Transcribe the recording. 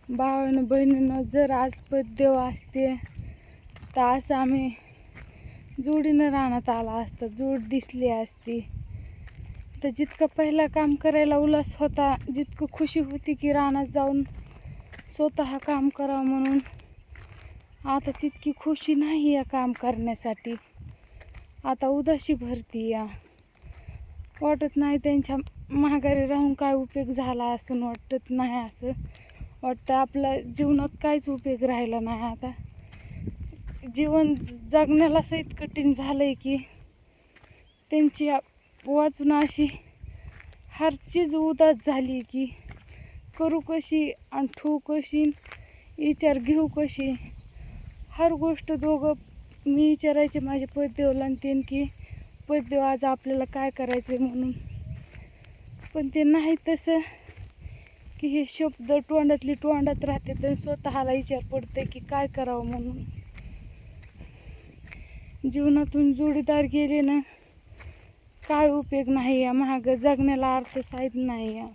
भावानं बहिणीनं जर आज पद्देव असते तर असं आम्ही जोडीनं रानात आला असता, जोड दिसली असती. तर जितकं पहिलं काम करायला उल्हास होता, जितकं खुशी होती की रानात जाऊन स्वतः काम करावं म्हणून, आता तितकी खुशी नाही या काम करण्यासाठी. आता उदासी भरती या, वाटत नाही त्यांच्या माघारी राहून काय उपयोग झाला असं वाटत नाही. असं वाटतं आपल्या जीवनात काहीच उपयोग राहिला नाही. आता जीवन जगण्याला सहित कठीण झालंय की त्यांची वाचून अशी हर चीज उदास झाली की करू कशी आणि ठेवू कशी, विचार घेऊ कशी. हर गोष्ट दोघं मी विचारायचे माझे पतिदेवला आणि ते की पतिदेव आज आपल्याला काय करायचं म्हणून, पण ते नाही तसं की हे शब्द तोंडातली तोंडात राहते तर स्वतःला विचार पडते की काय करावं म्हणून. जीवनातून जोडीदार गेले ना काय उपयोग नाही या, महाग जगण्याला अर्थ साहित नाही या.